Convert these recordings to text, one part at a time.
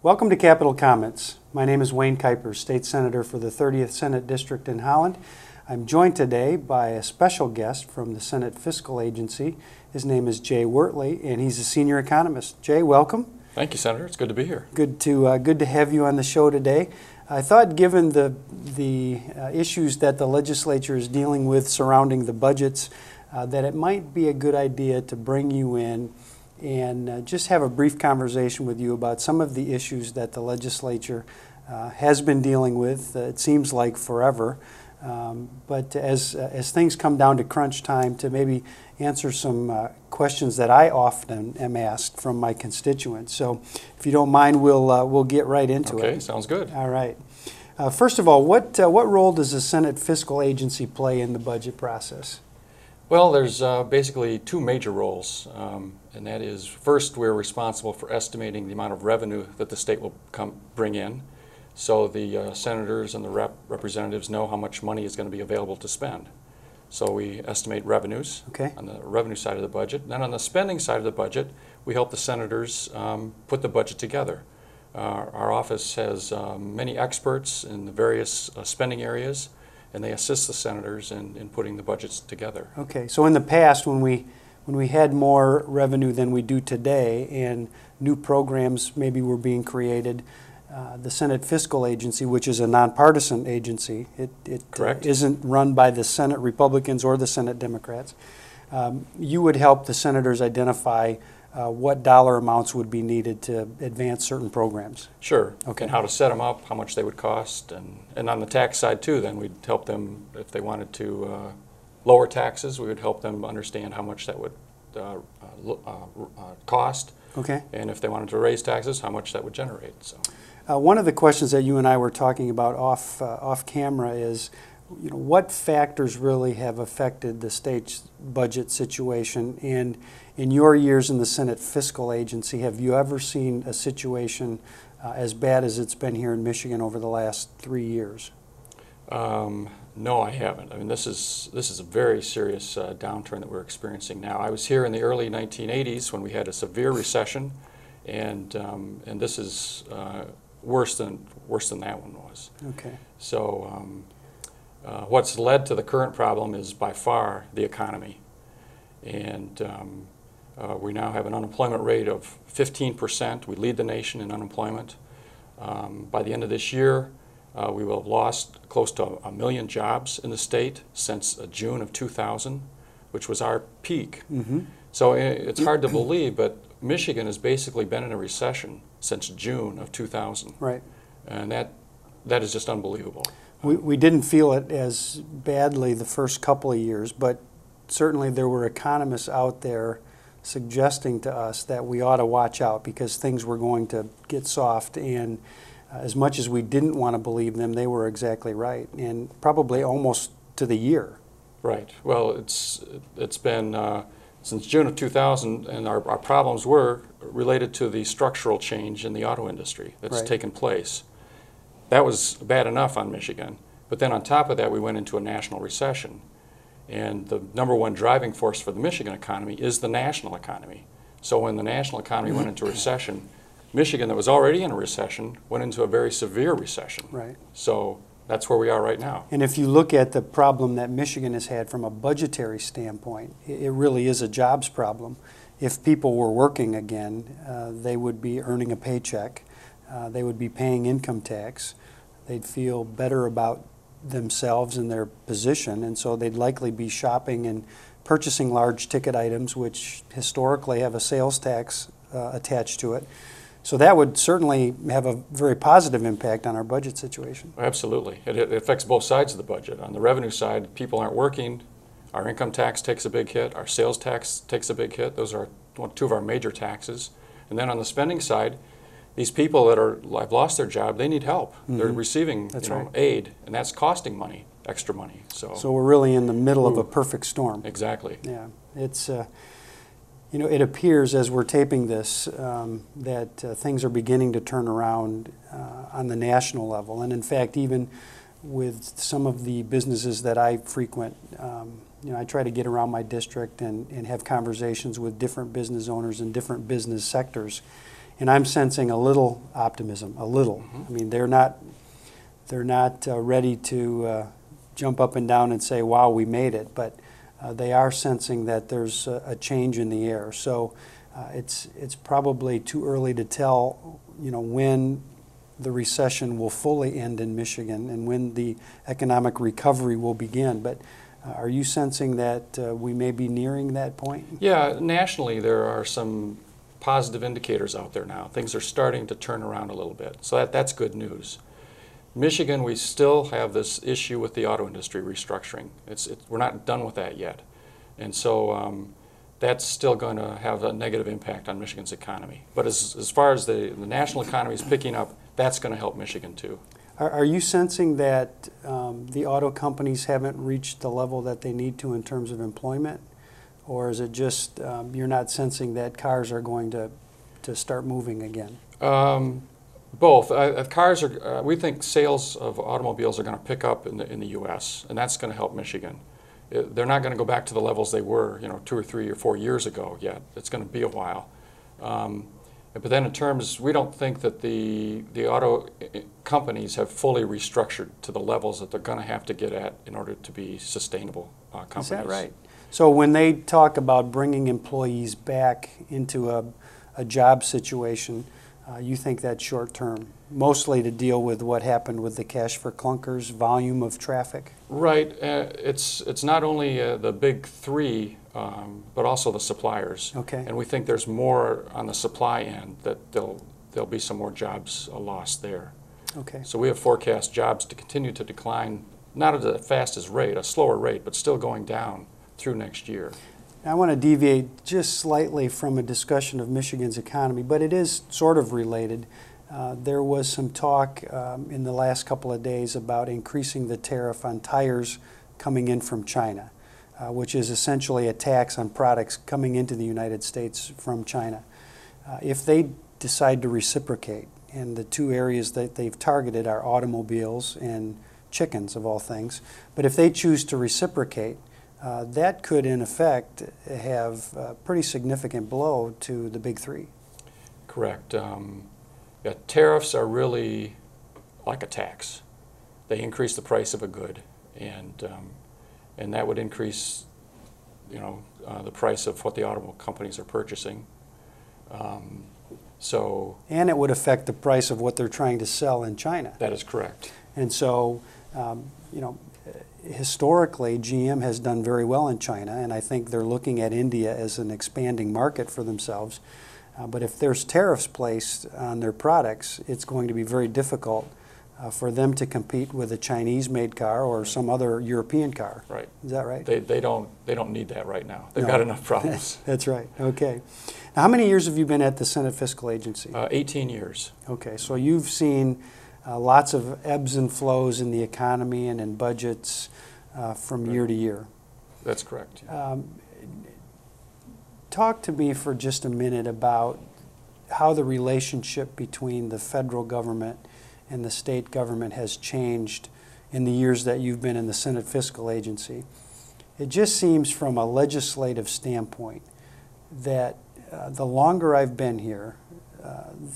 Welcome to Capital Comments. My name is Wayne Kuipers, State Senator for the 30th Senate District in Holland. I'm joined today by a special guest from the Senate Fiscal Agency. His name is Jay Wortley, and he's a senior economist. Jay, welcome. Thank you, Senator. It's good to be here. Good to have you on the show today. I thought, given the issues that the legislature is dealing with surrounding the budgets, that it might be a good idea to bring you in and just have a brief conversation with you about some of the issues that the legislature has been dealing with. It seems like forever, but as things come down to crunch time, to maybe answer some questions that I often am asked from my constituents. So, if you don't mind, we'll get right into it. Okay, sounds good. All right. First of all, what role does the Senate Fiscal Agency play in the budget process? Well, there's basically two major roles, and that is, first, we're responsible for estimating the amount of revenue that the state will bring in, so the senators and the representatives know how much money is going to be available to spend. So we estimate revenues on the revenue side of the budget. Then on the spending side of the budget, we help the senators put the budget together. Our office has many experts in the various spending areas, and they assist the senators in putting the budgets together. Okay, so in the past, when we had more revenue than we do today and new programs maybe were being created, the Senate Fiscal Agency, which is a nonpartisan agency, it isn't run by the Senate Republicans or the Senate Democrats, you would help the senators identify what dollar amounts would be needed to advance certain programs. Sure. Okay. And how to set them up, how much they would cost, and on the tax side too, then we'd help them if they wanted to lower taxes. We would help them understand how much that would cost. Okay. And if they wanted to raise taxes, how much that would generate. So. One of the questions that you and I were talking about off camera is, what factors really have affected the state's budget situation? And in your years in the Senate Fiscal Agency, have you ever seen a situation as bad as it's been here in Michigan over the last 3 years? No, I haven't. I mean, this is a very serious downturn that we're experiencing now. I was here in the early 1980s when we had a severe recession, and this is worse than that one was. Okay. So what's led to the current problem is by far the economy, and we now have an unemployment rate of 15%. We lead the nation in unemployment. By the end of this year, we will have lost close to 1 million jobs in the state since June of 2000, which was our peak. Mm-hmm. So it's hard to believe, but Michigan has basically been in a recession since June of 2000. Right. And that is just unbelievable. We didn't feel it as badly the first couple of years, but certainly there were economists out there suggesting to us that we ought to watch out because things were going to get soft, and as much as we didn't want to believe them, they were exactly right, and probably almost to the year. Right. Well, it's been since June of 2000, and our problems were related to the structural change in the auto industry that's taken place. That was bad enough on Michigan, but then on top of that, we went into a national recession. And the number one driving force for the Michigan economy is the national economy. So when the national economy went into recession, Michigan, that was already in a recession, went into a very severe recession. Right. So that's where we are right now. And if you look at the problem that Michigan has had from a budgetary standpoint, it really is a jobs problem. If people were working again, they would be earning a paycheck. They would be paying income tax. They'd feel better about themselves and their position, and so they'd likely be shopping and purchasing large ticket items, which historically have a sales tax attached to it. So that would certainly have a very positive impact on our budget situation. Absolutely. It affects both sides of the budget. On the revenue side, people aren't working. Our income tax takes a big hit. Our sales tax takes a big hit. Those are two of our major taxes. And then on the spending side, these people that have lost their job, they need help. Mm-hmm. They're receiving aid, and that's costing money, extra money. So we're really in the middle of a perfect storm. Exactly. Yeah, it's it appears as we're taping this that things are beginning to turn around on the national level, and in fact, even with some of the businesses that I frequent, I try to get around my district and have conversations with different business owners in different business sectors. and I'm sensing a little optimism, a little. I mean, they're not ready to jump up and down and say, wow, we made it, but they are sensing that there's a change in the air. So it's probably too early to tell, when the recession will fully end in Michigan and when the economic recovery will begin. But are you sensing that we may be nearing that point? Yeah, nationally there are some positive indicators out there now. Things are starting to turn around a little bit. So that's good news. Michigan, we still have this issue with the auto industry restructuring. We're not done with that yet. And so that's still going to have a negative impact on Michigan's economy. But as far as the national economy is picking up, that's going to help Michigan too. Are you sensing that the auto companies haven't reached the level that they need to in terms of employment? Or is it just you're not sensing that cars are going to start moving again? Both. Cars are. We think sales of automobiles are going to pick up in the U.S., and that's going to help Michigan. They're not going to go back to the levels they were, 2 or 3 or 4 years ago yet. It's going to be a while. But then in terms, we don't think that the auto companies have fully restructured to the levels that they're going to have to get at in order to be sustainable companies. Is that right? So when they talk about bringing employees back into a job situation, you think that's short term, mostly to deal with what happened with the cash for clunkers, volume of traffic? Right. It's not only the big three, but also the suppliers. Okay. And we think there's more on the supply end, that there'll be some more jobs lost there. Okay. So we have forecast jobs to continue to decline, not at the fastest rate, a slower rate, but still going down through next year. I want to deviate just slightly from a discussion of Michigan's economy, but it is sort of related. There was some talk in the last couple of days about increasing the tariff on tires coming in from China, which is essentially a tax on products coming into the United States from China. If they decide to reciprocate, and the two areas that they've targeted are automobiles and chickens, of all things, but if they choose to reciprocate, that could, in effect, have a pretty significant blow to the big three. Correct. Yeah, tariffs are really like a tax. They increase the price of a good, and that would increase, the price of what the automobile companies are purchasing. And it would affect the price of what they're trying to sell in China. That is correct. And so, historically, GM has done very well in China, and I think they're looking at India as an expanding market for themselves. But if there's tariffs placed on their products, it's going to be very difficult for them to compete with a Chinese-made car or some other European car. Right. Is that right? They don't need that right now. They've got enough problems. That's right. Okay. Now, how many years have you been at the Senate Fiscal Agency? 18 years. Okay. So you've seen lots of ebbs and flows in the economy and in budgets from year to year. That's correct. Talk to me for just a minute about how the relationship between the federal government and the state government has changed in the years that you've been in the Senate Fiscal Agency. It just seems from a legislative standpoint that the longer I've been here,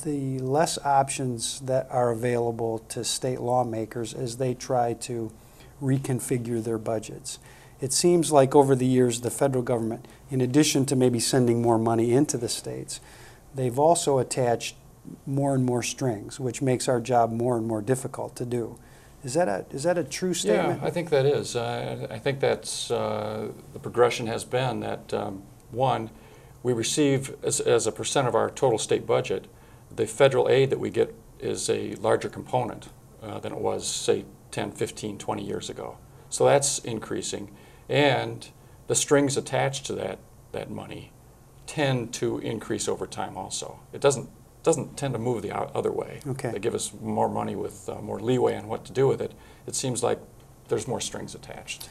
the less options that are available to state lawmakers as they try to reconfigure their budgets. It seems like over the years the federal government, in addition to maybe sending more money into the states, they've also attached more and more strings, which makes our job more and more difficult to do. Is that a true statement? Yeah, I think that is. I think that's the progression has been that, one, we receive, as a percent of our total state budget, the federal aid that we get is a larger component than it was, say, 10, 15, 20 years ago. So that's increasing. And the strings attached to that money tend to increase over time also. It doesn't tend to move the other way. Okay. They give us more money with more leeway on what to do with it. It seems like there's more strings attached.